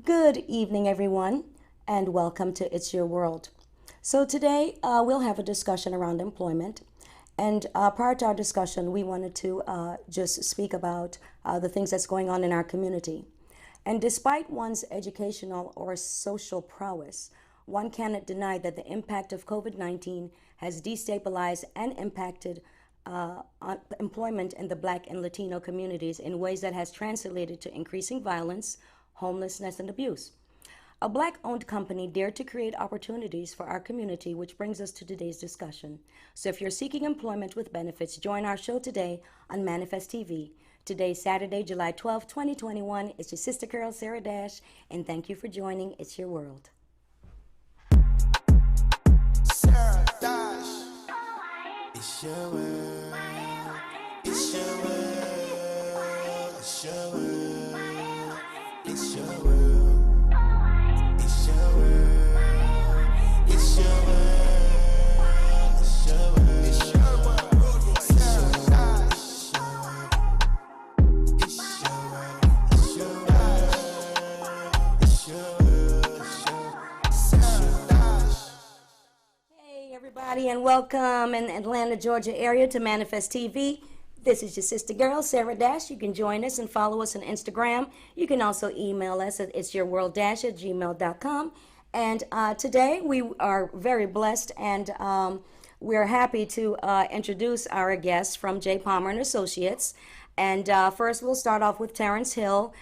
Good evening, everyone, and welcome to It's Your World. So, today we'll have a discussion around employment. And prior to our discussion, we wanted to just speak about the things that's going on in our community. And despite one's educational or social prowess, one cannot deny that the impact of COVID 19 has destabilized and impacted on employment in the Black and Latino communities in ways that has translated to increasing violence, homelessness, and abuse. A Black owned company dared to create opportunities for our community, which brings us to today's discussion. So, if you're seeking employment with benefits, join our show today on Manifest TV. Today, Saturday, July 12th, 2021. It's your sister girl, Sarah Dash, and thank you for joining It's Your World. Sarah Dash. It's your world. It's your world. It's your world. It's your world. It's your world. It's your world. It's your world. It's your world. It's your world. It's your world. It's your world. It's your world. Hey, everybody, and welcome in Atlanta, Georgia area to Manifest TV. This is your sister girl, Sarah Dash. You can join us and follow us on Instagram. You can also email us at itsyourworlddash@gmail.com. And today we are very blessed and we're happy to introduce our guests from J. Palmer and Associates. And first we'll start off with Terrence Hill.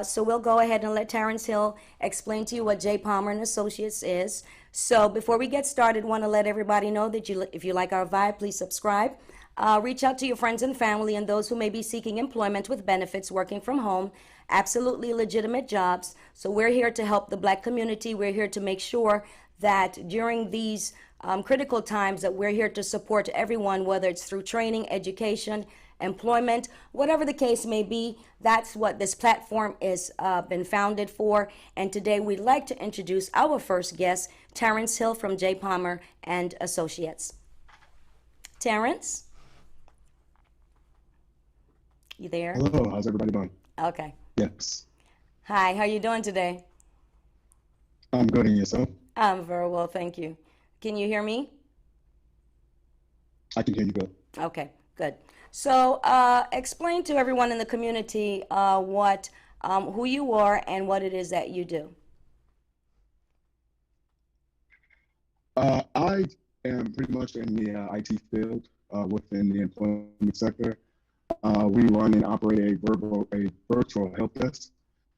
So we'll go ahead and let Terrence Hill explain to you what J. Palmer and Associates is. So before we get started, want to let everybody know that if you like our vibe, please subscribe. Reach out to your friends and family and those who may be seeking employment with benefits, working from home, absolutely legitimate jobs. So we're here to help the Black community. We're here to make sure that during these critical times that we're here to support everyone, whether it's through training, education, employment, whatever the case may be. That's what this platform is been founded for. And today we'd like to introduce our first guest, Terrence Hill from J. Palmer and Associates. Terrence? You there? Hello, how's everybody doing? Okay. Yes. Hi, how you doing today? I'm good, and yourself? I'm very well, thank you. Can you hear me? I can hear you good. Okay, good. So explain to everyone in the community who you are and what it is that you do. I am pretty much in the IT field within the employment sector. We run and operate a virtual help desk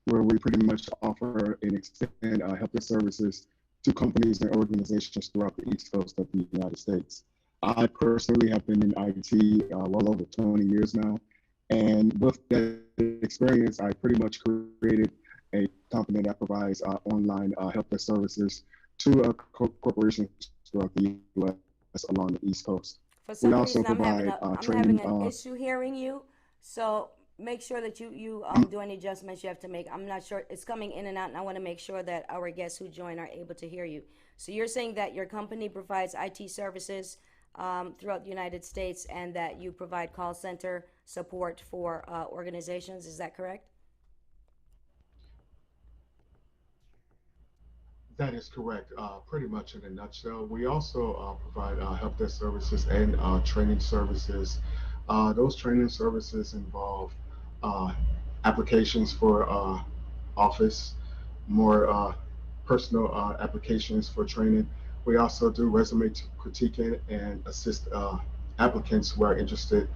where we pretty much offer and extend help desk services to companies and organizations throughout the East Coast of the United States. I personally have been in IT well over 20 years now, and with that experience, I pretty much created a company that provides online help desk services to corporations throughout the U.S. along the East Coast. For some We also reason, I'm provide having training. an issue hearing you. So make sure that you do any adjustments you have to make. I'm not sure. It's coming in and out, and I want to make sure that our guests who join are able to hear you. So you're saying that your company provides IT services throughout the United States and that you provide call center support for organizations. Is that correct? That is correct, pretty much in a nutshell. We also provide help desk services and training services. Those training services involve uh, applications for office, more personal applications for training. We also do resume critiquing and assist applicants who are interested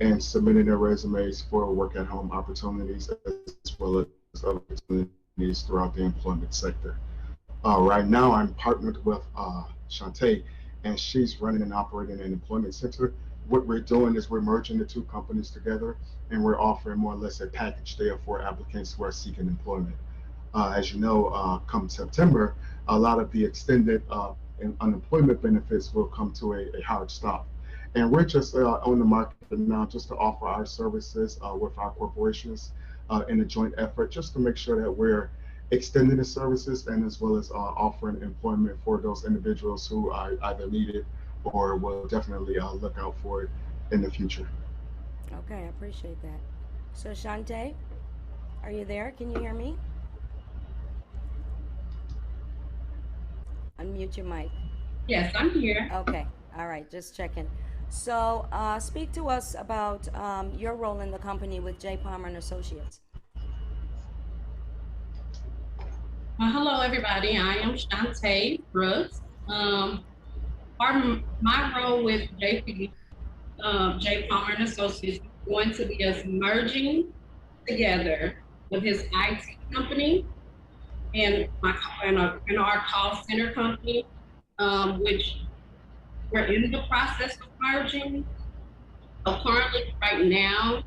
in submitting their resumes for work at home opportunities as well as other opportunities throughout the employment sector. Right now, I'm partnered with Shantae, and she's running and operating an employment center. What we're doing is we're merging the two companies together, and we're offering more or less a package there for applicants who are seeking employment. As you know, come September, a lot of the extended unemployment benefits will come to a hard stop. And we're just on the market now just to offer our services with our corporations in a joint effort just to make sure that we're extending the services and as well as offering employment for those individuals who either need it or will definitely look out for it in the future. Okay, I appreciate that. So Shantae, are you there? Can you hear me? Unmute your mic. Yes, I'm here. Okay. All right. Just checking. So, speak to us about your role in the company with J. Palmer and Associates. Hello, everybody. I am Shantae Brooks. My role with J. Palmer and Associates, is going to be us merging together with his IT company and our call center company, which we're in the process of merging. So currently, right now,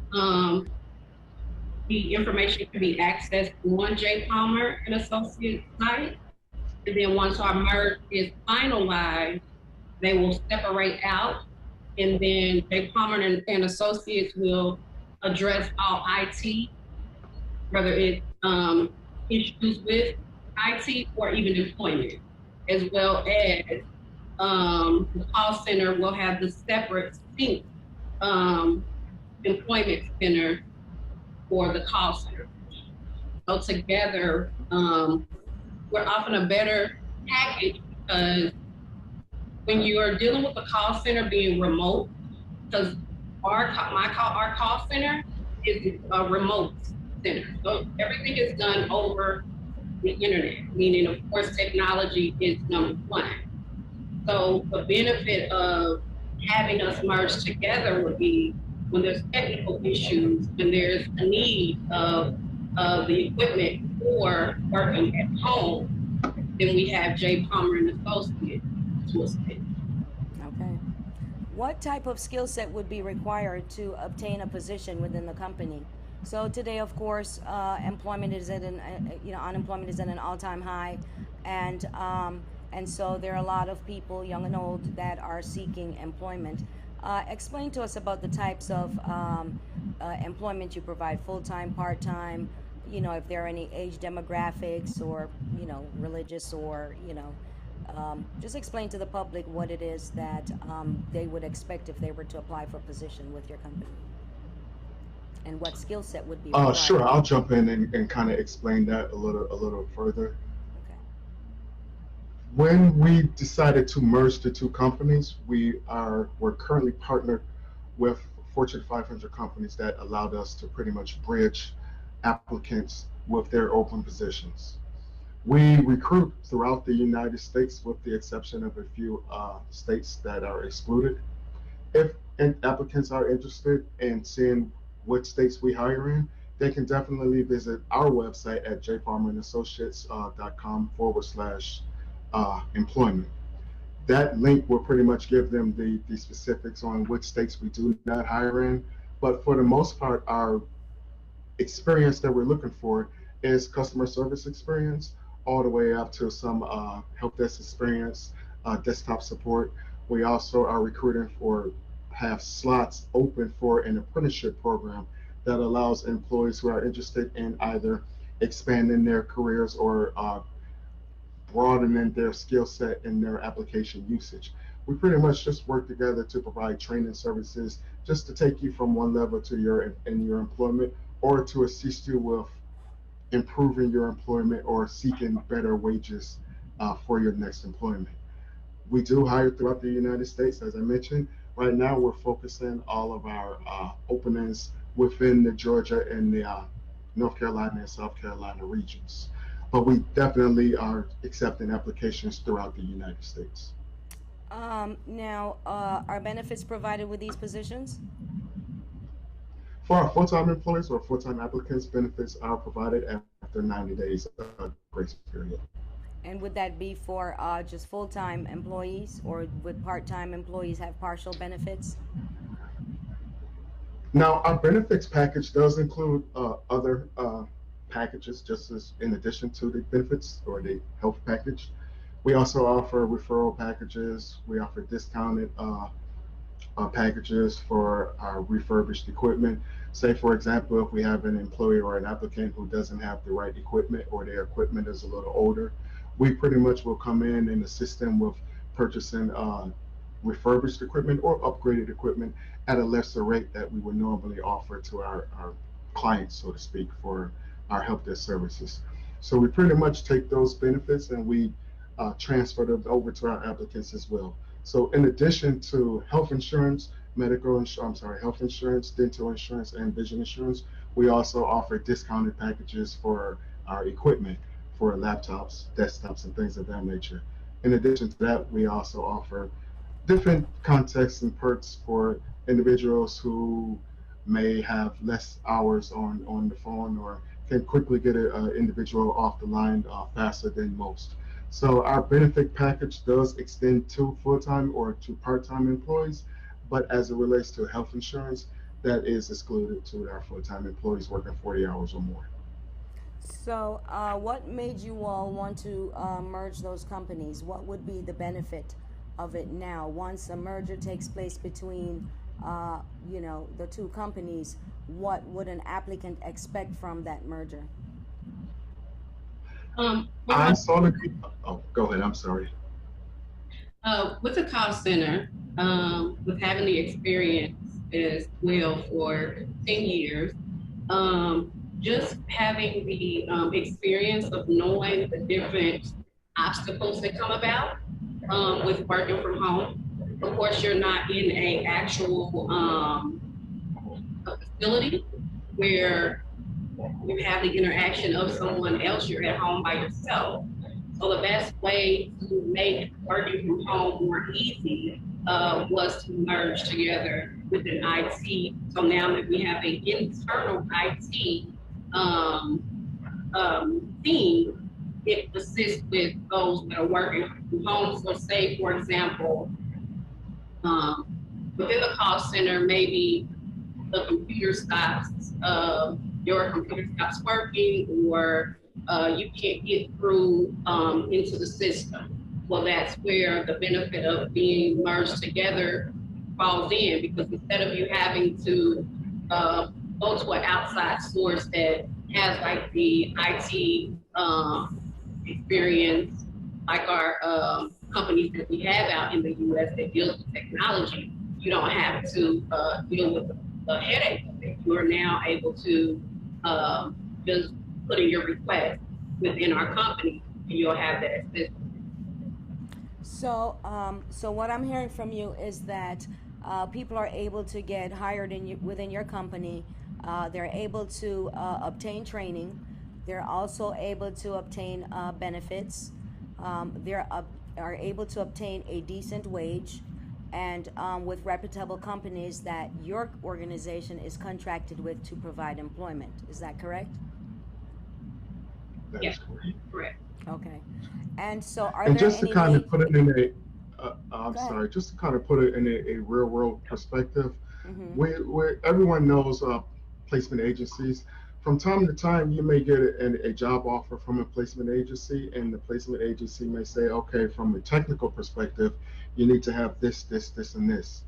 the information can be accessed on J. Palmer and Associates site. And then once our merge is finalized, they will separate out, and then J. Palmer and Associates will address all IT, whether it's issues with IT or even employment, as well as the call center will have the separate sync um, employment center for the call center. So together, we're offering a better package because when you are dealing with the call center being remote, because our call center is a remote center, so everything is done over the internet. Meaning, of course, technology is number one. So the benefit of having us merge together would be when there's technical issues, when there's a need of the equipment for working at home, then we have J. Palmer and Associates to assist. Okay. What type of skill set would be required to obtain a position within the company? So today, of course, employment is at an unemployment is at an all-time high, and so there are a lot of people, young and old, that are seeking employment. Explain to us about the types of employment you provide: full-time, part-time. If there are any age demographics or religious or just explain to the public what it is that they would expect if they were to apply for a position with your company and what skill set would be Sure, required. I'll jump in and kind of explain that a little further. Okay. When we decided to merge the two companies, we're currently partnered with Fortune 500 companies that allowed us to pretty much bridge applicants with their open positions. We recruit throughout the United States, with the exception of a few states that are excluded. If applicants are interested in seeing what states we hire in, they can definitely visit our website at jfarmandassociates.com/employment. That link will pretty much give them the specifics on which states we do not hire in. But for the most part, our experience that we're looking for is customer service experience, all the way up to some help desk experience, desktop support. We also are recruiting for have slots open for an apprenticeship program that allows employees who are interested in either expanding their careers or broadening their skill set and their application usage. We pretty much just work together to provide training services just to take you from one level to your employment, or to assist you with improving your employment or seeking better wages for your next employment. We do hire throughout the United States, as I mentioned. Right now, we're focusing all of our openings within the Georgia and the North Carolina and South Carolina regions. But we definitely are accepting applications throughout the United States. Now, are benefits provided with these positions? For our full-time employees or full-time applicants, benefits are provided after 90 days grace period. And would that be for just full-time employees, or would part-time employees have partial benefits? Now, our benefits package does include other packages, just as in addition to the benefits or the health package. We also offer referral packages. We offer discounted packages for our refurbished equipment. Say, for example, if we have an employee or an applicant who doesn't have the right equipment, or their equipment is a little older, we pretty much will come in and assist them with purchasing refurbished equipment or upgraded equipment at a lesser rate that we would normally offer to our clients, so to speak, for our help desk services. So we pretty much take those benefits and we transferred over to our applicants as well. So in addition to health insurance, health insurance, dental insurance, and vision insurance, we also offer discounted packages for our equipment, for laptops, desktops, and things of that nature. In addition to that, we also offer different contexts and perks for individuals who may have less hours on the phone or can quickly get an individual off the line faster than most. So our benefit package does extend to full-time or to part-time employees, but as it relates to health insurance, that is excluded to our full-time employees working 40 hours or more. So, what made you all want to merge those companies? What would be the benefit of it now? Once a merger takes place between, the two companies, what would an applicant expect from that merger? I Well, saw the, oh, go ahead, I'm sorry. with the call center, with having the experience as well for 10 years, just having the experience of knowing the different obstacles that come about with working from home. Of course, you're not in a actual a facility where you have the interaction of someone else. You're at home by yourself. So the best way to make working from home more easy was to merge together with an IT. So now that we have an internal IT um, team, it assists with those that are working from home. So say, for example, um, within the call center, maybe the computer stops, your computer stops working, or you can't get through into the system. Well, that's where the benefit of being merged together falls in, because instead of you having to go to an outside source that has like the IT experience, like our companies that we have out in the U.S. that deals with technology, you don't have to deal with the headache of it. You are now able to just put in your request within our company, and you'll have that assistance. So what I'm hearing from you is that people are able to get hired within your company. They're able to obtain training. They're also able to obtain benefits. Are able to obtain a decent wage, and with reputable companies that your organization is contracted with to provide employment. Is that correct? That Yes, is correct. correct. Okay. And so, are And there just to any kind of late? put it in I'm Go ahead. sorry, just to kind of put it in a real world perspective, Mm-hmm. everyone knows placement agencies. From time to time, you may get a job offer from a placement agency, and the placement agency may say, okay, from a technical perspective, you need to have this, this, this, and this.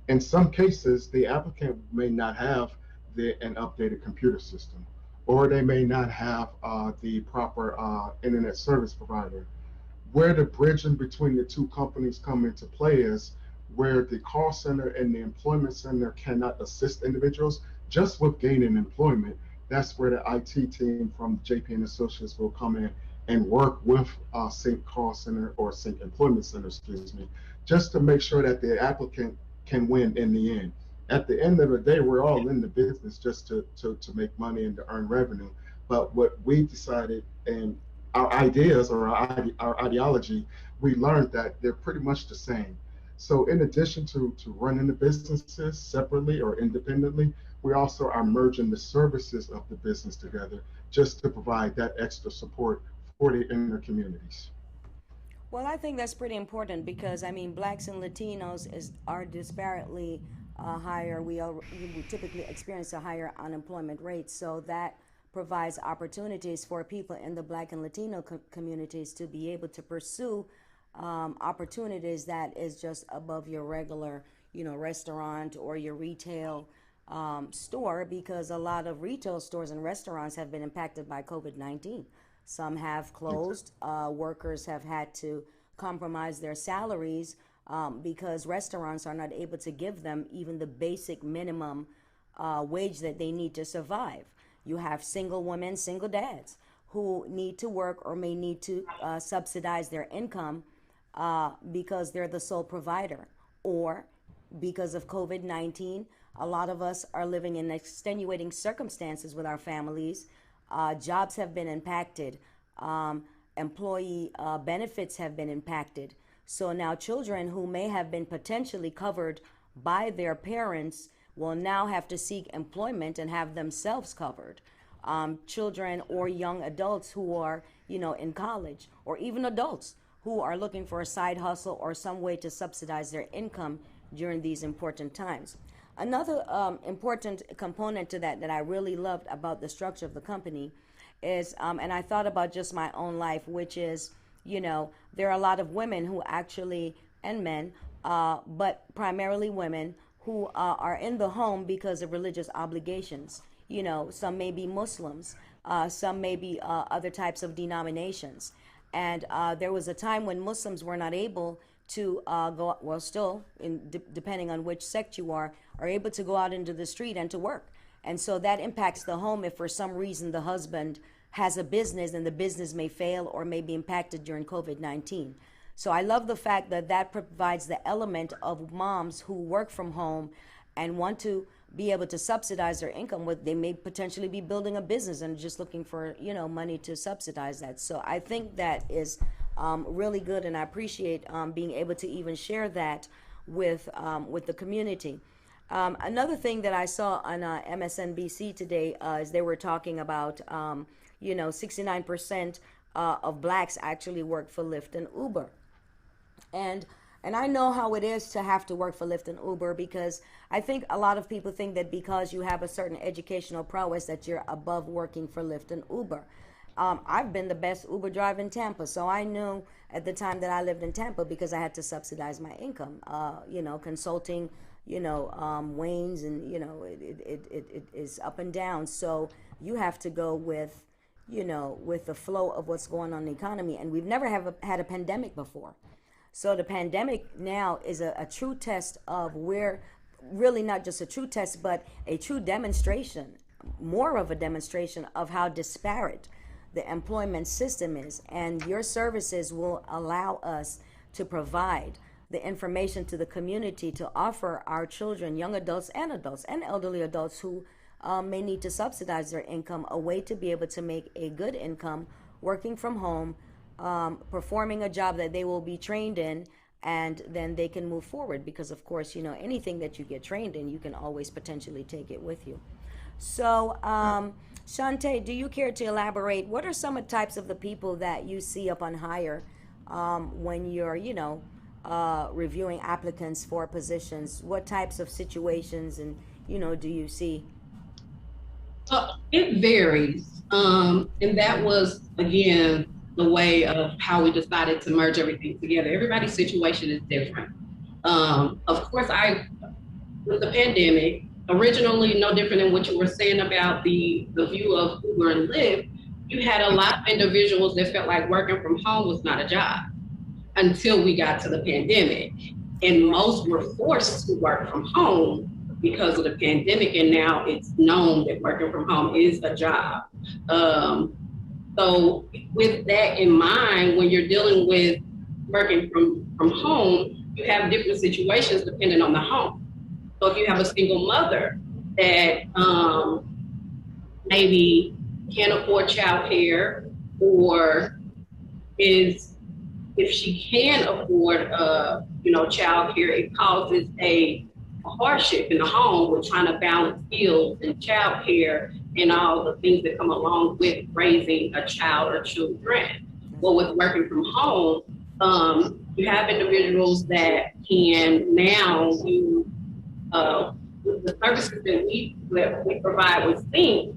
In some cases, the applicant may not have an updated computer system, or they may not have the proper internet service provider. Where the bridging between the two companies come into play is where the call center and the employment center cannot assist individuals just with gaining employment. That's where the IT team from JP and Associates will come in and work with Sync Call Center or Sync Employment Center, excuse me, just to make sure that the applicant can win in the end. At the end of the day, we're all in the business just to make money and to earn revenue. But what we decided, and our ideas or our ideology, we learned that they're pretty much the same. So in addition to running the businesses separately or independently, we also are merging the services of the business together just to provide that extra support for the inner communities. Well, I think that's pretty important because I mean, blacks and Latinos are disparately higher. We typically experience a higher unemployment rate, so that provides opportunities for people in the black and Latino communities to be able to pursue opportunities that is just above your regular, restaurant or your retail store, because a lot of retail stores and restaurants have been impacted by COVID-19. Some have closed. Workers have had to compromise their salaries because restaurants are not able to give them even the basic minimum wage that they need to survive. You have single women, single dads who need to work or may need to subsidize their income because they're the sole provider, or because of COVID 19. A lot of us are living in extenuating circumstances with our families. Jobs have been impacted, employee benefits have been impacted. So now children who may have been potentially covered by their parents will now have to seek employment and have themselves covered. Children or young adults who are, in college, or even adults who are looking for a side hustle or some way to subsidize their income during these important times. Another important component to that I really loved about the structure of the company is, and I thought about just my own life, which is, there are a lot of women who actually, and men, but primarily women, who are in the home because of religious obligations. Some may be Muslims, some may be other types of denominations. And there was a time when Muslims were not able to go, well, still, depending on which sect you are able to go out into the street and to work. And so that impacts the home if for some reason the husband has a business and the business may fail or may be impacted during COVID-19. So I love the fact that that provides the element of moms who work from home and want to be able to subsidize their income. With they may potentially be building a business and just looking for money to subsidize that. So I think that is really good, and I appreciate being able to even share that with the community. Another thing that I saw on MSNBC today is they were talking about 69% of blacks actually work for Lyft and Uber. And I know how it is to have to work for Lyft and Uber, because I think a lot of people think that because you have a certain educational prowess that you're above working for Lyft and Uber. I've been the best Uber driver in Tampa, so I knew at the time that I lived in Tampa because I had to subsidize my income. Consulting, wanes, and it is up and down. So you have to go with the flow of what's going on in the economy, and we've never had a pandemic before. So the pandemic now is a true test of where, really not just a true test, but a true demonstration, more of a demonstration of how disparate the employment system is. And your services will allow us to provide the information to the community to offer our children, young adults and elderly adults who may need to subsidize their income, a way to be able to make a good income working from home, performing a job that they will be trained in, and then they can move forward, because of course anything that you get trained in, you can always potentially take it with you. So Shantae, do you care to elaborate? What are some of the types of the people that you see up on hire when you're reviewing applicants for positions? What types of situations and do you see? It varies, and that was again the way of how we decided to merge everything together. Everybody's situation is different. Of course, with the pandemic, originally no different than what you were saying about the view of Uber and Lyft, you had a lot of individuals that felt like working from home was not a job until we got to the pandemic. And most were forced to work from home because of the pandemic, and now it's known that working from home is a job. So with that in mind, when you're dealing with working from home, you have different situations depending on the home. So if you have a single mother that maybe can't afford childcare, or if she can afford childcare, it causes a hardship in the home with trying to balance bills and childcare and all the things that come along with raising a child or children. Well, with working from home, you have individuals that can now use the services that we provide with Sync.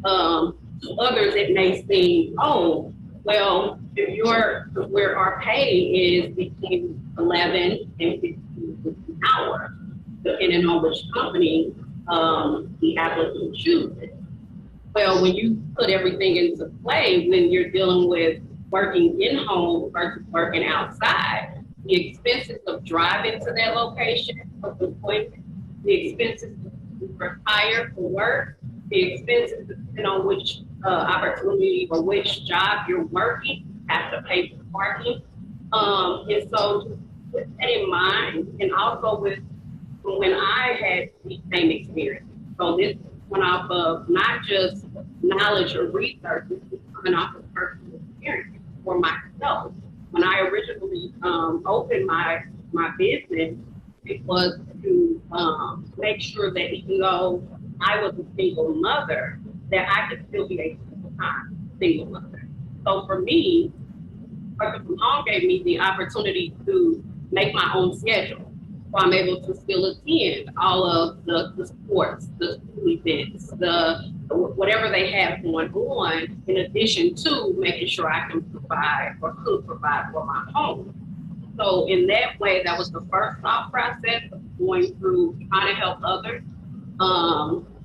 To others, it may seem, oh, well, where our pay is between 11 and 15 hours, depending on which company the applicant chooses. Well, when you put everything into play, when you're dealing with working in home versus working outside, the expenses of driving to that location of employment, the expenses to retire for work, the expenses depending on which opportunity or which job you're working, you have to pay for parking. And so with that in mind, and also with when I had the same experience. So this went off of not just knowledge or research, this is coming off of personal experience for myself. When I originally opened my business, it was to make sure that even though I was a single mother, that I could still be a full-time single mother. So for me, working from home gave me the opportunity to make my own schedule. So I'm able to still attend all of the sports, the school events, the whatever they have going on, in addition to making sure I can provide or could provide for my home. So in that way, that was the first thought process of going through trying to help others,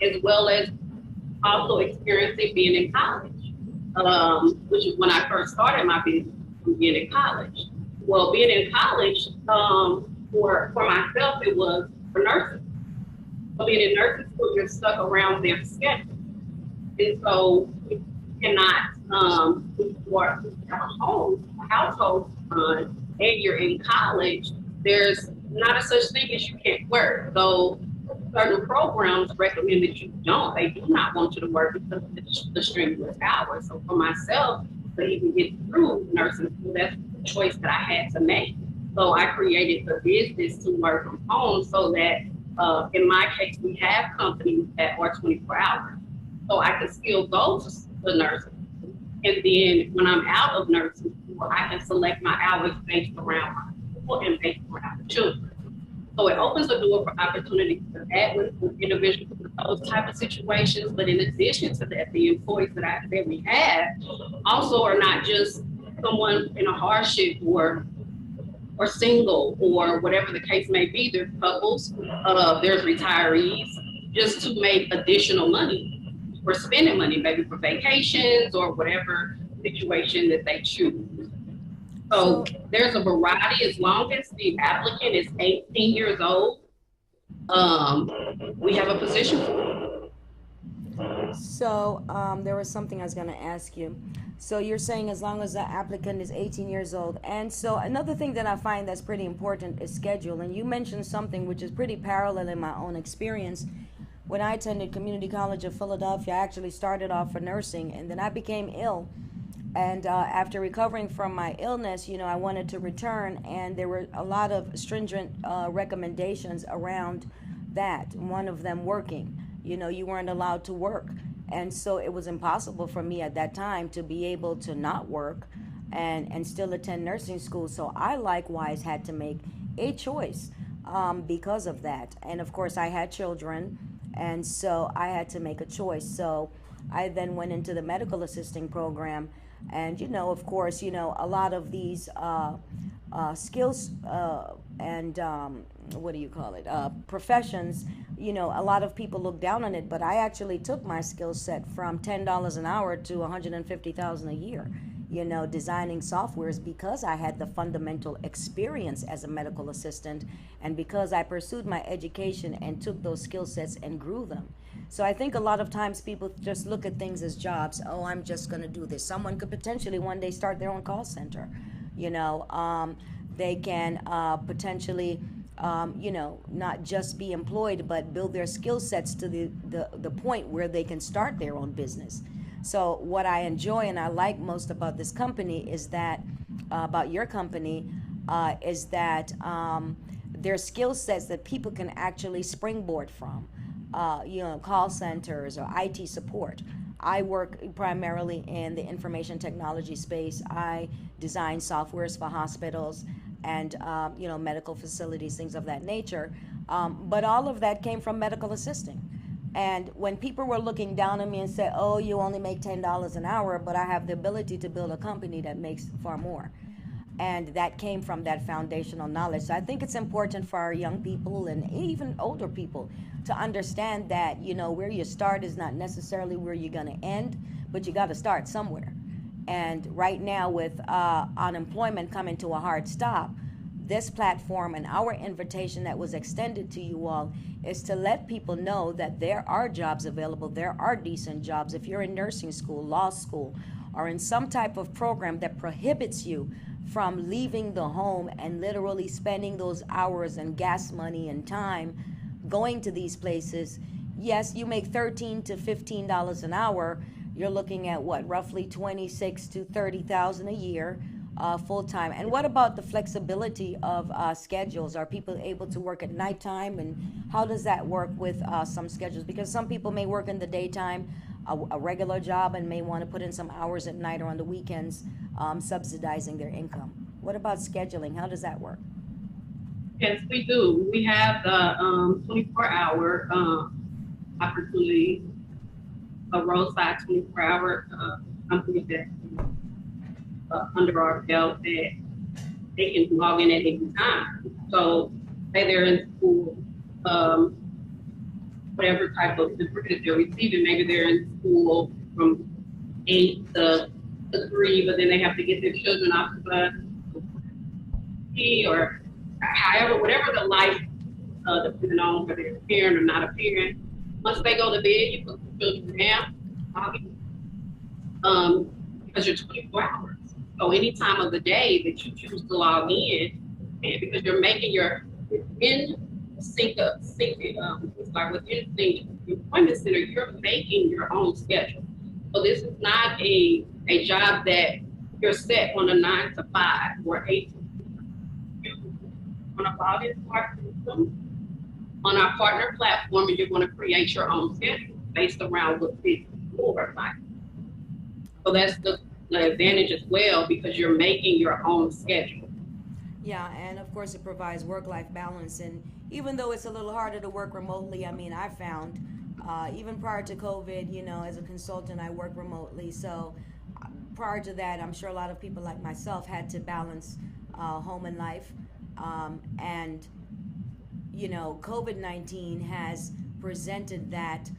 as well as also experiencing being in college, which is when I first started my business, being in college. Well, being in college, for myself, it was for nursing. So being in nursing school, you're stuck around their schedule. And so you cannot, if you have a household son and you're in college, there's not a such thing as you can't work. So certain programs recommend that you don't. They do not want you to work because of the strenuous hours. So for myself, to even get through nursing school, that's the choice that I had to make. So I created the business to work from home so that in my case, we have companies that are 24 hours. So I can still go to the nursing school. And then when I'm out of nursing school, I can select my hours based around my school and based around the children. So it opens the door for opportunities for that with individuals with those type of situations. But in addition to that, the employees that we have also are not just someone in a hardship or single or whatever the case may be. There's couples, there's retirees, just to make additional money. We're spending money maybe for vacations or whatever situation that they choose. So there's a variety as long as the applicant is 18 years old. We have a position for them. So there was something I was going to ask you. So you're saying as long as the applicant is 18 years old. And so another thing that I find that's pretty important is schedule. And you mentioned something which is pretty parallel in my own experience. When I attended Community College of Philadelphia, I actually started off for nursing, and then I became ill. And after recovering from my illness, I wanted to return, and there were a lot of stringent recommendations around that. One of them working. You weren't allowed to work. And so it was impossible for me at that time to be able to not work and still attend nursing school. So I likewise had to make a choice because of that. And of course, I had children, and so I had to make a choice. So I then went into the medical assisting program. And, of course, a lot of these skills and what do you call it? Professions, a lot of people look down on it, but I actually took my skill set from $10 an hour to $150,000 a year, designing softwares because I had the fundamental experience as a medical assistant and because I pursued my education and took those skill sets and grew them. So I think a lot of times people just look at things as jobs. Oh, I'm just going to do this. Someone could potentially one day start their own call center. They can potentially, not just be employed, but build their skill sets to the point where they can start their own business. So what I enjoy and I like most about this company is that, about your company, is that there's skill sets that people can actually springboard from. Call centers or IT support. I work primarily in the information technology space. I design softwares for hospitals and medical facilities, things of that nature. But all of that came from medical assisting. And when people were looking down on me and said, "Oh, you only make $10 an hour," but I have the ability to build a company that makes far more. And that came from that foundational knowledge. So I think it's important for our young people and even older people to understand that, where you start is not necessarily where you're going to end, but you got to start somewhere. And right now with unemployment coming to a hard stop, this platform and our invitation that was extended to you all is to let people know that there are jobs available. There are decent jobs. If you're in nursing school, law school, or in some type of program that prohibits you from leaving the home and literally spending those hours and gas money and time going to these places, yes, you make $13 to $15 an hour. You're looking at what, roughly 26 to 30,000 a year, full time. And what about the flexibility of schedules? Are people able to work at nighttime, and how does that work with some schedules? Because some people may work in the daytime, a regular job, and may want to put in some hours at night or on the weekends, subsidizing their income. What about scheduling? How does that work? Yes, we do. We have the 24-hour opportunity, a roadside 24-hour company that under our belt that they can log in at any time. So say they're in school, whatever type of degree that they're receiving, maybe they're in school from 8 to 3, but then they have to get their children off the bus, or however, whatever the life, depending on whether they're a parent or not a parent. Once they go to bed, you put the children down, because you're 24 hours. So any time of the day that you choose to log in, and because you're making your within sync employment center, you're making your own schedule. So this is not a job that you're set on a 9 to 5 or 8 to 4. On a log in on our partner platform, and you're going to create your own schedule based around what fits your life. So that's the advantage as well, because you're making your own schedule. Yeah, and of course it provides work-life balance. And even though it's a little harder to work remotely, I mean, I found even prior to COVID, you know, as a consultant, I work remotely. So prior to that, I'm sure a lot of people like myself had to balance home and life. And, you know, COVID-19 has presented that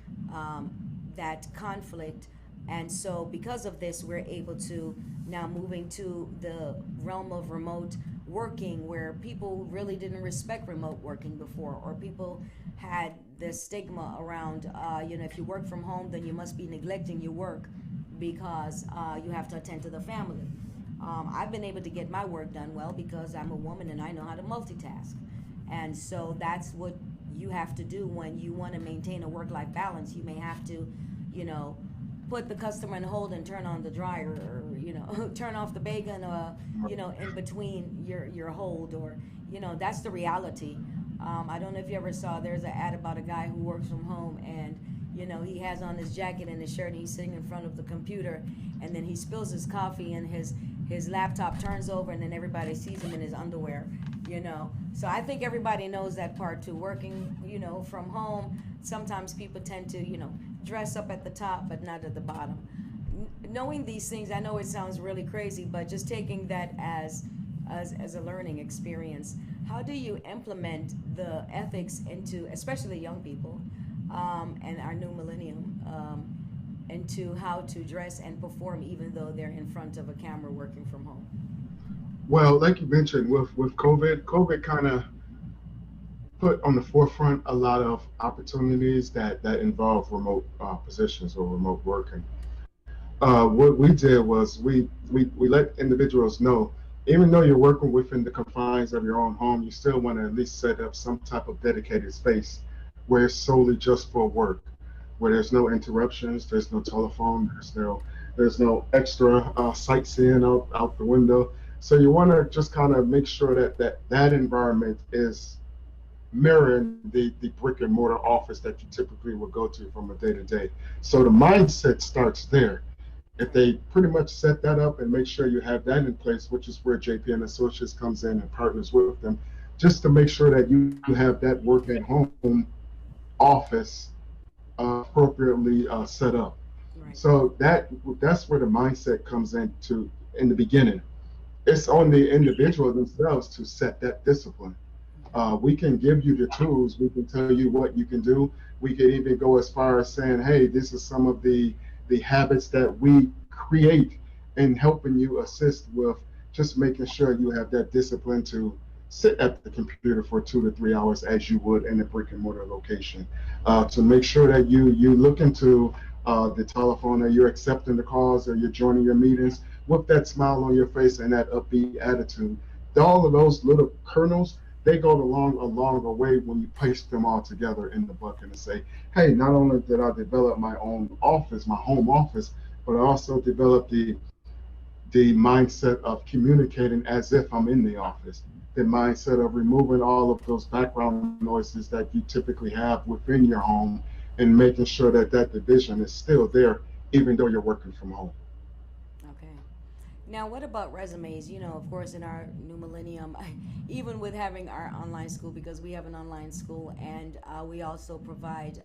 conflict. And so because of this, we're able to now moving to the realm of remote working, where people really didn't respect remote working before, or people had this stigma around, you know, if you work from home, then you must be neglecting your work because you have to attend to the family. I've been able to get my work done well because I'm a woman and I know how to multitask. And so that's what you have to do when you want to maintain a work-life balance. You may have to, you know, put the customer on hold and turn on the dryer, or, you know, turn off the bacon, you know, in between your hold, or, you know, that's the reality. I don't know if you ever saw, there's an ad about a guy who works from home, and, you know, he has on his jacket and his shirt, and he's sitting in front of the computer, and then he spills his coffee, and his laptop turns over, and then everybody sees him in his underwear, you know. So I think everybody knows that part too. Working, you know, from home, sometimes people tend to, you know, dress up at the top but not at the bottom. Knowing these things, I know it sounds really crazy, but just taking that as a learning experience, how do you implement the ethics into, especially young people, and our new millennium, into how to dress and perform even though they're in front of a camera working from home? Well, like you mentioned, with COVID kind of put on the forefront a lot of opportunities that involve remote positions or remote working. What we did was we let individuals know, even though you're working within the confines of your own home, you still want to at least set up some type of dedicated space where it's solely just for work, where there's no interruptions, there's no telephone, there's no extra sightseeing out the window. So you want to just kind of make sure that environment is mirroring the brick and mortar office that you typically would go to from a day to day. So the mindset starts there. If they pretty much set that up and make sure you have that in place, which is where JP and Associates comes in and partners with them, just to make sure that you have that work at home office appropriately set up. Right. So that's where the mindset comes into in the beginning. It's on the individual themselves to set that discipline. We can give you the tools. We can tell you what you can do. We can even go as far as saying, hey, this is some of the habits that we create in helping you assist with just making sure you have that discipline to sit at the computer for 2 to 3 hours as you would in a brick and mortar location. To make sure that you look into the telephone, or you're accepting the calls, or you're joining your meetings with that smile on your face and that upbeat attitude. All of those little kernels, they go a longer way when you place them all together in the bucket and say, hey, not only did I develop my own office, my home office, but I also developed the mindset of communicating as if I'm in the office, the mindset of removing all of those background noises that you typically have within your home, and making sure that that division is still there, even though you're working from home. Okay. Now, what about resumes? You know, of course, in our new millennium, even with having our online school, because we have an online school, and we also provide,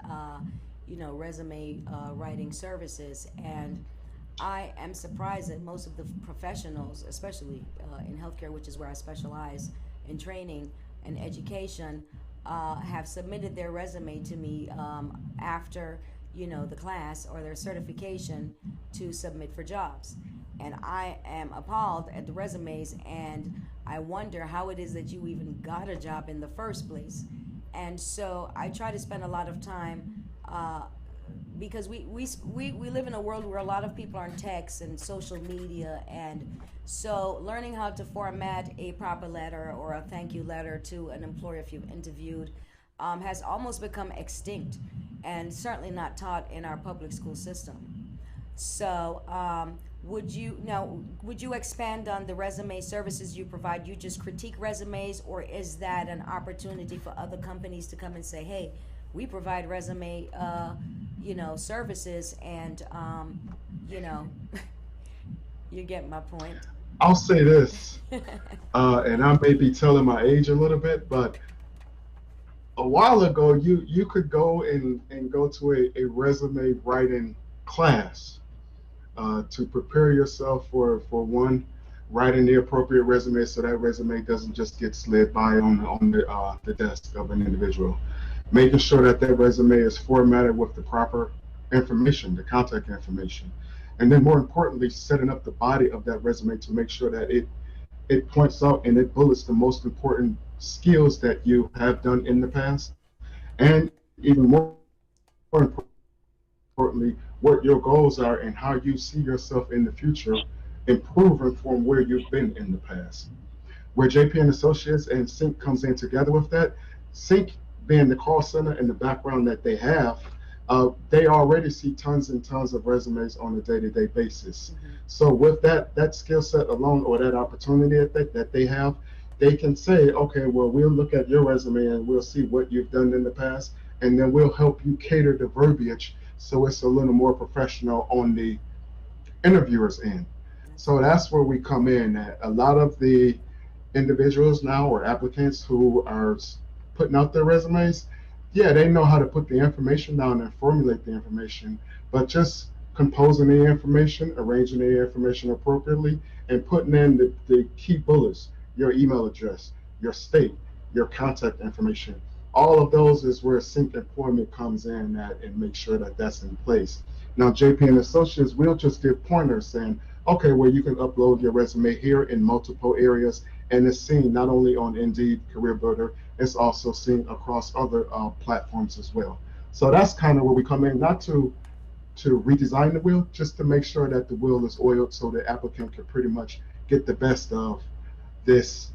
resume writing services. And I am surprised that most of the professionals, especially in healthcare, which is where I specialize in training and education, have submitted their resume to me after the class or their certification to submit for jobs. And I am appalled at the resumes, and I wonder how it is that you even got a job in the first place. And so I try to spend a lot of time because we live in a world where a lot of people are on text and social media, and so learning how to format a proper letter or a thank you letter to an employer if you've interviewed has almost become extinct, and certainly not taught in our public school system. So would you expand on the resume services you provide? You just critique resumes, or is that an opportunity for other companies to come and say, hey, we provide resume services, and you know you get my point. I'll say this, and I may be telling my age a little bit, but a while ago, you could go and go to a resume writing class to prepare yourself for one, writing the appropriate resume, so that resume doesn't just get slid by on the desk of an individual. Making sure that that resume is formatted with the proper information, the contact information, and then more importantly, setting up the body of that resume to make sure that it points out and it bullets the most important skills that you have done in the past, and even more importantly, what your goals are and how you see yourself in the future, improving from where you've been in the past. Where JP and Associates and Sync comes in together with that, Sync being the call center and the background that they have, they already see tons and tons of resumes on a day-to-day basis. Mm-hmm. So with that skill set alone, or that opportunity that they have, they can say, okay, well, we'll look at your resume and we'll see what you've done in the past, and then we'll help you cater the verbiage so it's a little more professional on the interviewer's end. So that's where we come in. At a lot of the individuals now, or applicants who are putting out their resumes, yeah, they know how to put the information down and formulate the information, but just composing the information, arranging the information appropriately, and putting in the key bullets, your email address, your state, your contact information. All of those is where Sync Employment comes in at, and make sure that that's in place. Now, JP and Associates will just give pointers saying, okay, well, you can upload your resume here in multiple areas, and it's seen not only on Indeed, Career Builder, it's also seen across other platforms as well. So that's kind of where we come in, not to redesign the wheel, just to make sure that the wheel is oiled so the applicant can pretty much get the best of this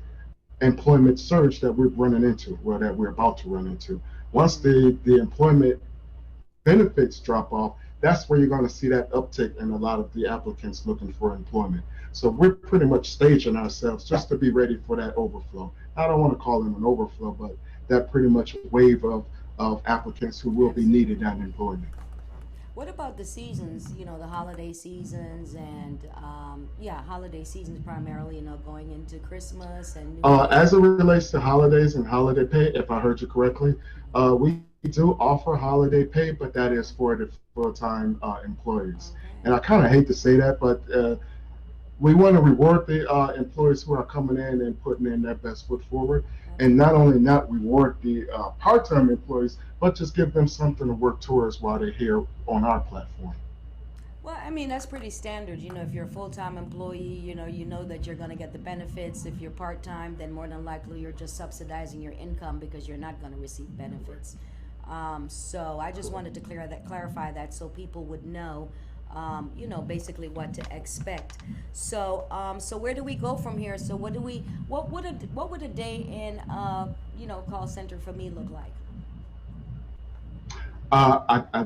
employment surge that we're running into, or that we're about to run into. Once the employment benefits drop off, that's where you're going to see that uptick in a lot of the applicants looking for employment. So we're pretty much staging ourselves just to be ready for that overflow. I don't want to call it an overflow, but that pretty much wave of applicants who will be needed at employment. What about the seasons? You know, the holiday seasons, and holiday seasons primarily. You know, going into Christmas and New As Year. it relates to holidays and holiday pay, if I heard you correctly, we do offer holiday pay, but that is for the full-time employees. And I Okay. kind of hate to say that, but we want to reward the employees who are coming in and putting in their best foot forward, and not Absolutely. only not reward the part-time employees, but just give them something to work towards while they're here on our platform. Well, I mean, that's pretty standard. If you're a full-time employee, you know that you're going to get the benefits. If you're part-time, then more than likely you're just subsidizing your income because you're not going to receive benefits. So I just wanted to clarify that so people would know, basically what to expect. So where do we go from here? So what would a day in, call center for me look like?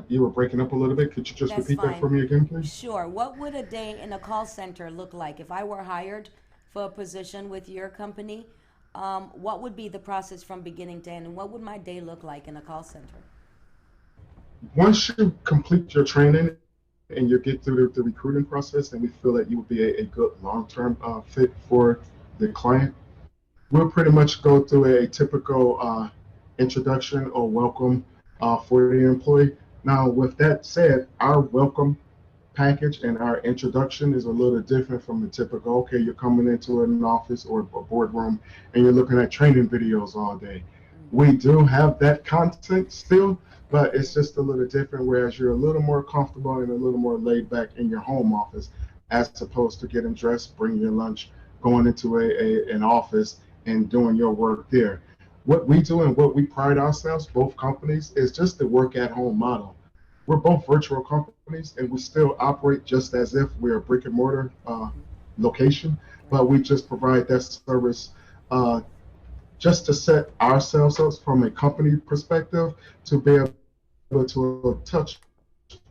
You were breaking up a little bit. Could you just That's repeat that for fine. me again, please? Sure. What would a day in a call center look like if I were hired for a position with your company? What would be the process from beginning to end, and what would my day look like in a call center? Once you complete your training and you get through the recruiting process, and we feel that you would be a good long-term fit for the client, we'll pretty much go through a typical introduction or welcome for the employee. Now, with that said, our welcome package and our introduction is a little different from the typical, okay, you're coming into an office or a boardroom and you're looking at training videos all day. We do have that content still, but it's just a little different, whereas you're a little more comfortable and a little more laid back in your home office as opposed to getting dressed, bringing your lunch, going into an office and doing your work there. What we do and what we pride ourselves, both companies, is just the work at home model. We're both virtual companies and we still operate just as if we're a brick and mortar location, but we just provide that service uh, just to set ourselves up from a company perspective to be able to touch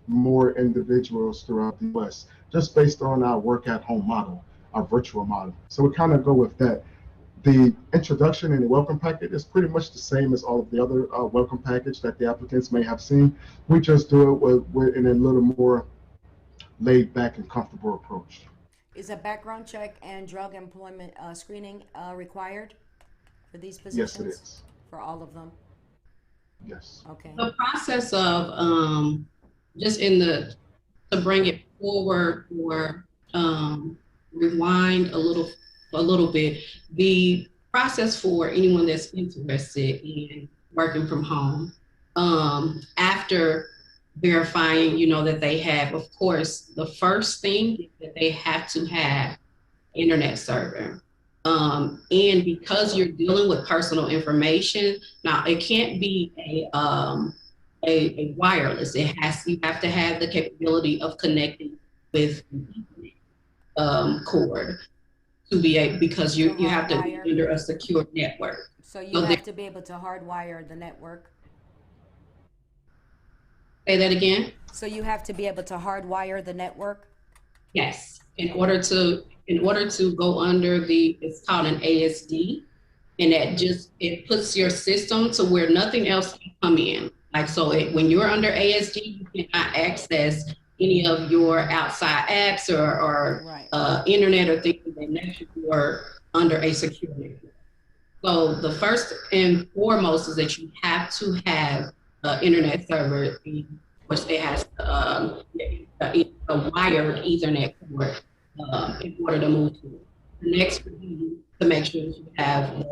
more individuals throughout the US, just based on our work at home model, our virtual model. So we kind of go with that. The introduction and the welcome packet is pretty much the same as all of the other welcome package that the applicants may have seen. We just do it in a little more laid back and comfortable approach. Is a background check and drug employment screening required for these Yes, it positions? is. For all of them? Yes. Okay. The process of just in the to bring it forward or rewind a little bit, the process for anyone that's interested in working from home, after verifying, that they have, of course, the first thing is that they have to have internet server. And because you're dealing with personal information, now it can't be a wireless. You have to have the capability of connecting with cord to be able, because So you have to be hardwire. under a secure network. So you So have to be able to hardwire the network. say that again. So you have to be able to hardwire the network. Yes, in order to go under it's called an ASD, and it puts your system to where nothing else can come in. Like so, when you're under ASD, you cannot access any of your outside apps or Right. internet or things of that nature. You're under a secure network. So the first and foremost is that you have to have an internet server, which it has a wired Ethernet cord in order to move to it. The next would be to make sure that you have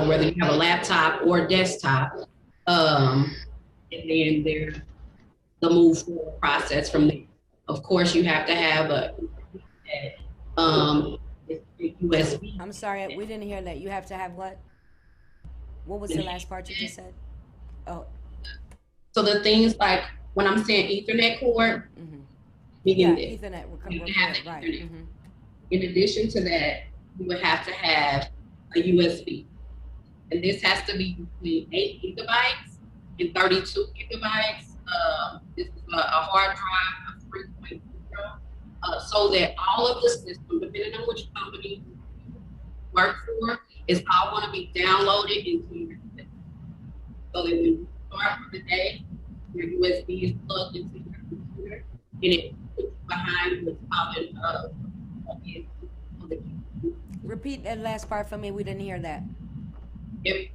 whether you have a laptop or a desktop, and then there's the move forward process from there. Of course, you have to have um, USB. I'm sorry, we didn't hear that. You have to have what? What was the last part you just said? Oh. So the things like when I'm saying Ethernet cord, Mm-hmm. meaning Yeah, Ethernet. you have the Right. Ethernet. Mm-hmm. In addition to that, you would have to have a USB. And this has to be between 8 gigabytes and 32 gigabytes. This is a hard drive of 3.0, so that all of the system, depending on which company you work for, is all going to be downloaded into your system. So that when you start for the day, your USB is plugged into your computer, and it puts you behind what's called Repeat that last part for me. We didn't hear that. if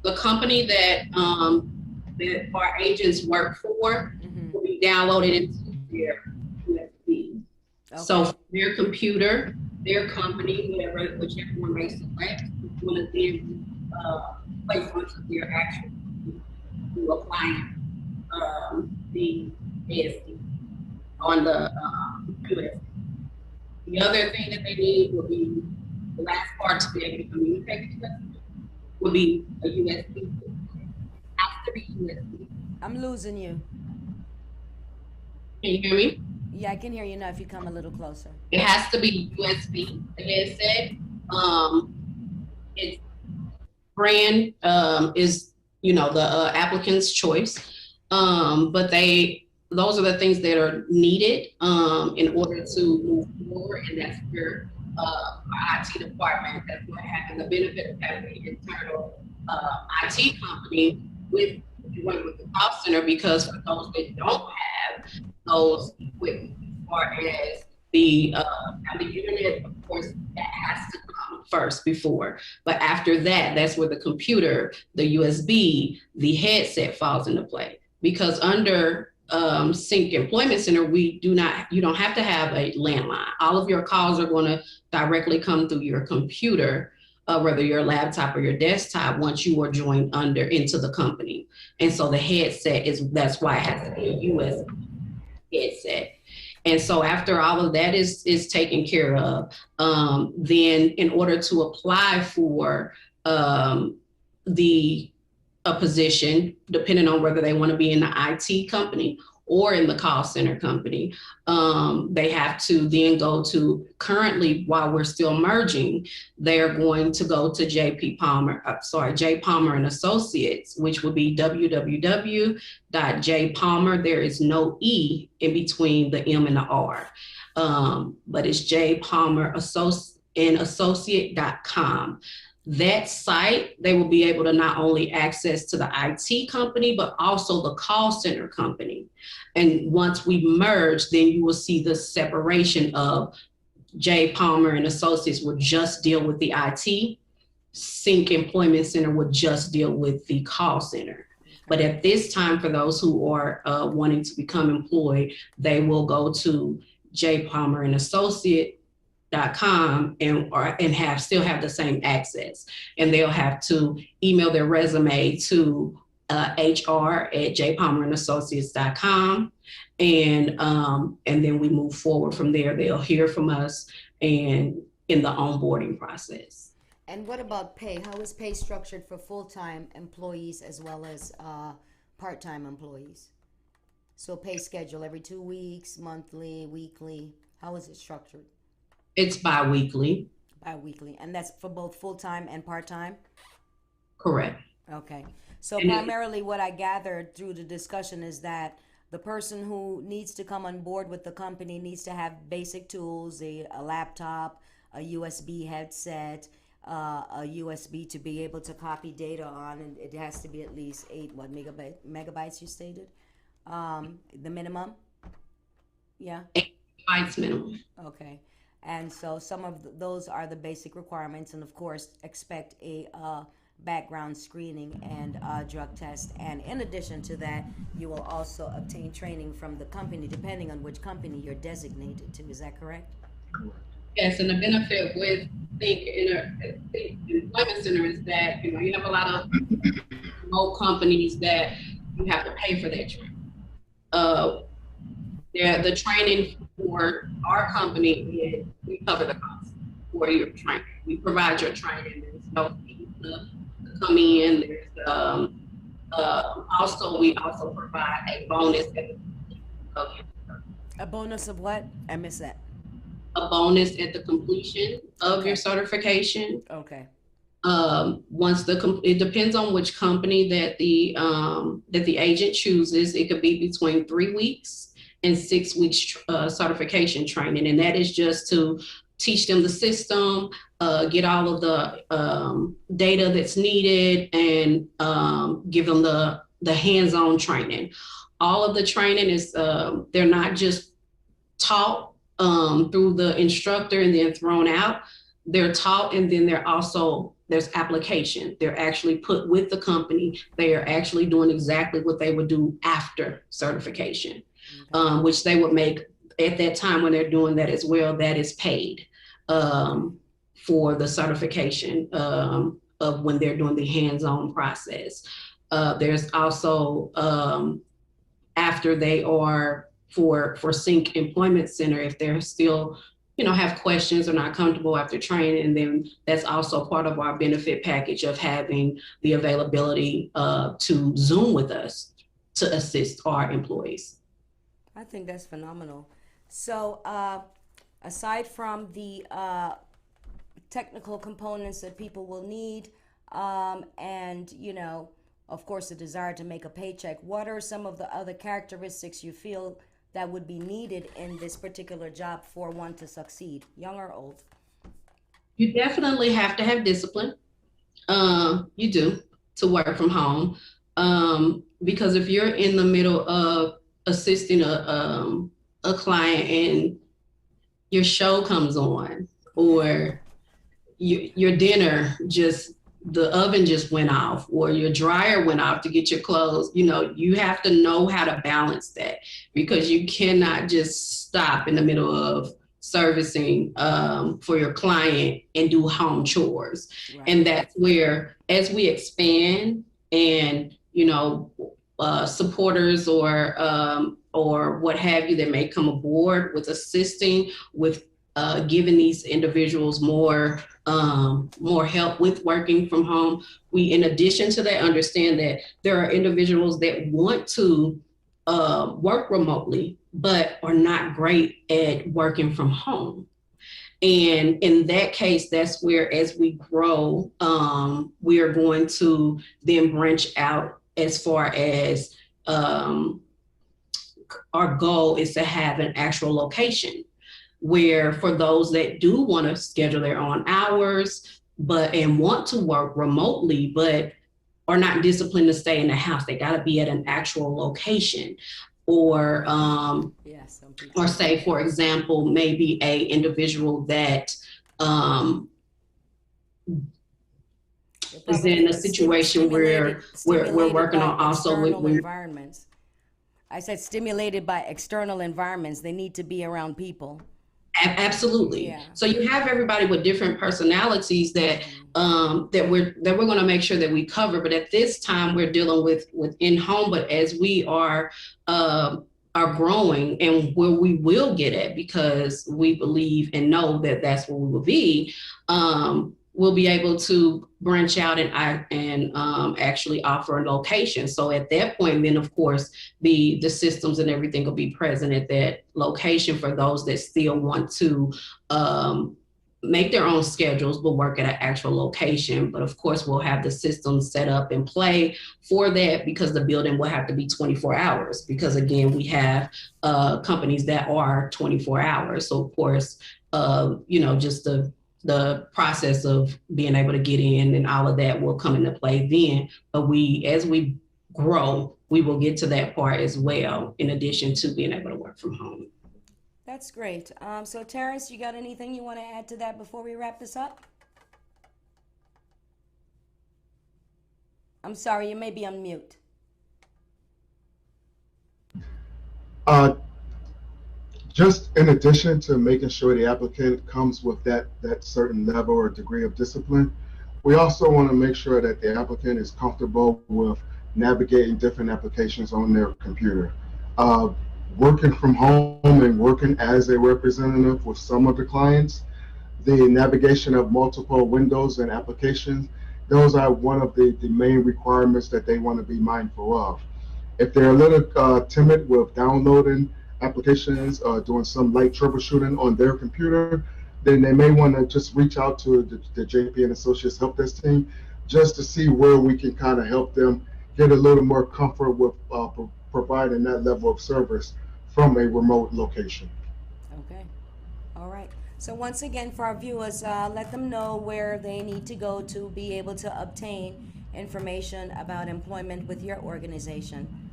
the company that our agents work for will be downloaded into their USB. Okay. So their computer, their company, whichever one they select, is one of them place onto their actual to applying the ASD. on the US. The other thing that they need would be the last part to be able to communicate with us would be a USB. It has to be USB. I'm losing you. Can you hear me? Yeah, I can hear you now if you come a little closer. It has to be USB. The headset. Its brand is, you know, the applicant's choice. But those are the things that are needed in order to move forward, and that's where our IT department, that's what having the benefit of having an internal IT company with the call center, because for those that don't have those equipment, as far as the internet, of course, that has to come first before. But after that, that's where the computer, the USB, the headset falls into play. Because under Sync Employment Center, you don't have to have a landline. All of your calls are going to directly come through your computer, whether your laptop or your desktop, once you are joined into the company. And so the headset that's why it has to be a USB headset. And so after all of that is taken care of, then in order to apply for a position, depending on whether they want to be in the IT company or in the call center company, they have to then go to, currently, while we're still merging, they're going to go to J. Palmer and Associates, which would be www.jpalmer. There is no E in between the M and the R, but it's jpalmerassociate.com. That site, they will be able to not only access to the IT company, but also the call center company. And once we merge, then you will see the separation of J. Palmer and Associates will just deal with the IT. Sync Employment Center would just deal with the call center. But at this time, for those who are wanting to become employed, they will go to J. Palmer and Associate.com and still have the same access, and they'll have to email their resume to hr@jpalmerassociates.com, and then we move forward from there. They'll hear from us and in the onboarding process. And what about pay? How is pay structured for full-time employees as well as part-time employees? So pay schedule every 2 weeks, monthly, weekly. How is it structured? It's bi-weekly. Bi-weekly. And that's for both full-time and part-time? Correct. Okay. So primarily what I gathered through the discussion is that the person who needs to come on board with the company needs to have basic tools, a laptop, a USB headset, a USB to be able to copy data on, and it has to be at least 8 megabytes you stated? The minimum? Yeah? 8 megabytes minimum. Okay. And so some of those are the basic requirements, and of course expect a background screening and drug test. And in addition to that, you will also obtain training from the company, depending on which company you're designated to. Is that correct? Correct. Yes, and the benefit with the Employment Center is that you have a lot of remote companies that you have to pay for their training. The training for our company is we cover the cost for your training. We provide your training. There's no fee to come in. There's we also provide a bonus A bonus of what? I missed that. A bonus at the completion of your certification. Okay. It depends on which company that the agent chooses. It could be between 3 weeks and 6 weeks certification training, and that is just to teach them the system, get all of the data that's needed, and give them the hands-on training. All of the training is they're not just taught through the instructor and then thrown out. They're taught, and then there's application. They're actually put with the company. They are actually doing exactly what they would do after certification, which they would make at that time when they're doing that as well. That is paid for the certification of when they're doing the hands-on process. There's also, after they are for Sync Employment Center if they're still, have questions or not comfortable after training. And then that's also part of our benefit package of having the availability to Zoom with us to assist our employees. I think that's phenomenal. So, aside from the technical components that people will need, and of course, the desire to make a paycheck, what are some of the other characteristics you feel that would be needed in this particular job for one to succeed, young or old? You definitely have to have discipline. You do, to work from home, because if you're in the middle of assisting a client and your show comes on, or your dinner the oven just went off, or your dryer went off to get your clothes, you have to know how to balance that, because you cannot just stop in the middle of servicing for your client and do home chores. Right. And that's where, as we expand and, supporters or what have you that may come aboard with assisting with giving these individuals more help with working from home. We, in addition to that, understand that there are individuals that want to work remotely, but are not great at working from home. And in that case, that's where, as we grow, we are going to then branch out as far as our goal is to have an actual location, where for those that do want to schedule their own hours and want to work remotely, but are not disciplined to stay in the house, they got to be at an actual location. Or or say, for example, maybe a individual that is in a situation where we're working on also with environments. I said stimulated by external environments. They need to be around people. Absolutely. Yeah. So you have everybody with different personalities that that we're going to make sure that we cover. But at this time, we're dealing with in home. But as we are growing, and where we will get at, because we believe and know that that's where we will be, we'll be able to branch out and actually offer a location. So at that point, then of course, the systems and everything will be present at that location for those that still want to make their own schedules, but work at an actual location. But of course, we'll have the systems set up and play for that, because the building will have to be 24 hours. Because again, we have companies that are 24 hours. So of course, just the process of being able to get in and all of that will come into play then. But as we grow, we will get to that part as well, in addition to being able to work from home. That's great. So Terrence, you got anything you want to add to that before we wrap this up? I'm sorry, you may be on mute. Just in addition to making sure the applicant comes with that certain level or degree of discipline, we also want to make sure that the applicant is comfortable with navigating different applications on their computer. Working from home and working as a representative with some of the clients, the navigation of multiple windows and applications, those are one of the main requirements that they want to be mindful of. If they're a little timid with downloading applications, doing some light troubleshooting on their computer, then they may want to just reach out to the JP and Associates Help Desk team, just to see where we can kind of help them get a little more comfort with providing that level of service from a remote location. Okay. All right. So once again, for our viewers, let them know where they need to go to be able to obtain information about employment with your organization.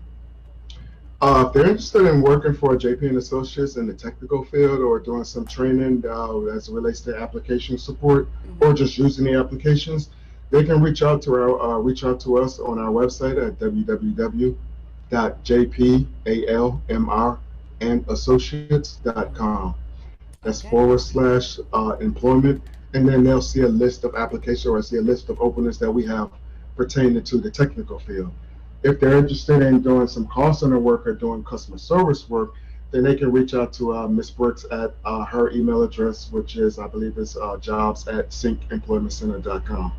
If they're interested in working for JP and Associates in the technical field, or doing some training as it relates to application support, or just using the applications, they can reach out to us on our website at www.jpalmrandassociates.com. That's /employment, and then they'll see a list of applications, or see a list of openings that we have pertaining to the technical field. If they're interested in doing some call center work or doing customer service work, then they can reach out to Ms. Brooks at her email address, which is, I believe, is jobs@syncemploymentcenter.com.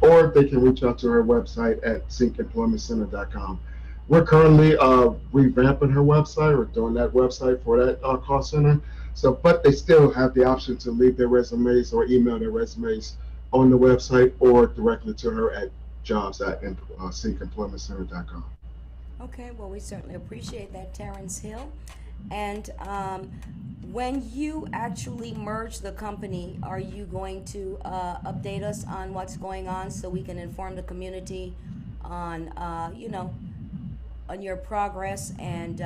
Or they can reach out to her website at syncemploymentcenter.com. We're currently revamping her website or doing that website for that call center. So, but they still have the option to leave their resumes or email their resumes on the website or directly to her at jobs@syncemploymentcenter.com. Okay, well, we certainly appreciate that, Terrence Hill. And when you actually merge the company, are you going to update us on what's going on so we can inform the community on, on your progress and,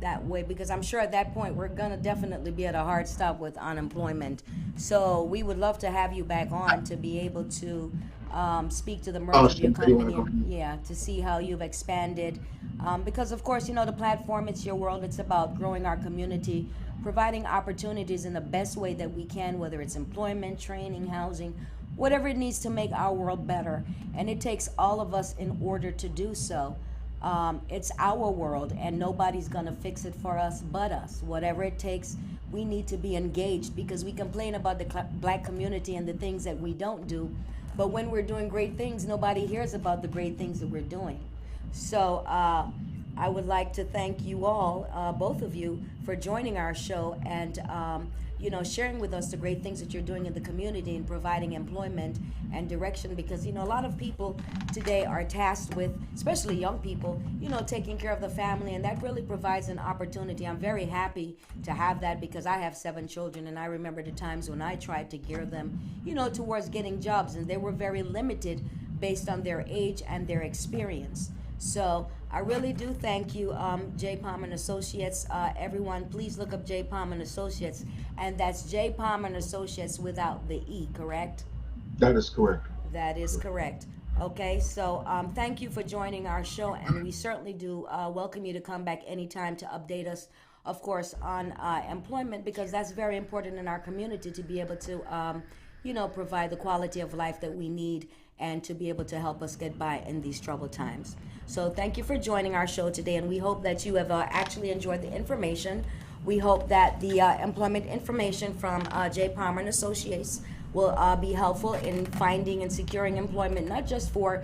that way? Because I'm sure at that point we're going to definitely be at a hard stop with unemployment. So we would love to have you back on to be able to speak to the merge of your company and, yeah, to see how you've expanded. Because, of course, the platform, it's your world. It's about growing our community, providing opportunities in the best way that we can, whether it's employment, training, housing, whatever it needs to make our world better. And it takes all of us in order to do so. It's our world, and nobody's going to fix it for us but us. Whatever it takes, we need to be engaged, because we complain about the black community and the things that we don't do. But when we're doing great things, nobody hears about the great things that we're doing. So I would like to thank you all, both of you, for joining our show and sharing with us the great things that you're doing in the community and providing employment and direction. Because a lot of people today are tasked with, especially young people, taking care of the family, and that really provides an opportunity. I'm very happy to have that, because I have 7 children, and I remember the times when I tried to gear them, towards getting jobs, and they were very limited based on their age and their experience. So I really do thank you, J. Palmer and Associates. Everyone, please look up J. Palmer and Associates, and that's J. Palmer and Associates without the E, correct? That is correct. That is correct. Okay, so thank you for joining our show, and we certainly do welcome you to come back anytime to update us, of course, on employment, because that's very important in our community to be able to, provide the quality of life that we need and to be able to help us get by in these troubled times. So thank you for joining our show today, and we hope that you have actually enjoyed the information. We hope that the employment information from J. Palmer and Associates will be helpful in finding and securing employment, not just for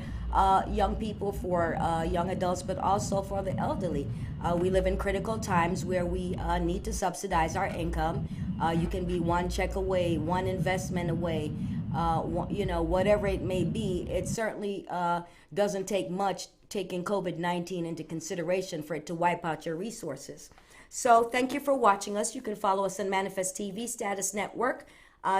young people, for young adults, but also for the elderly. We live in critical times where we need to subsidize our income. You can be one check away, one investment away, whatever it may be. It certainly doesn't take much, taking COVID-19 into consideration, for it to wipe out your resources. So thank you for watching us. You can follow us on Manifest TV, Status Network,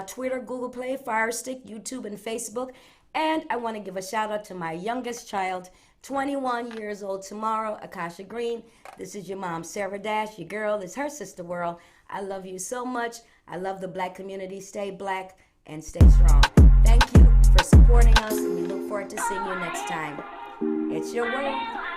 Twitter, Google Play, Fire Stick, YouTube, and Facebook. And I want to give a shout out to my youngest child, 21 years old tomorrow, Akasha Green. This is your mom, Sarah Dash. Your girl is her sister world. I love you so much. I love the black community. Stay black and stay strong. Thank you for supporting us, and we look forward to seeing you next time. It's your world.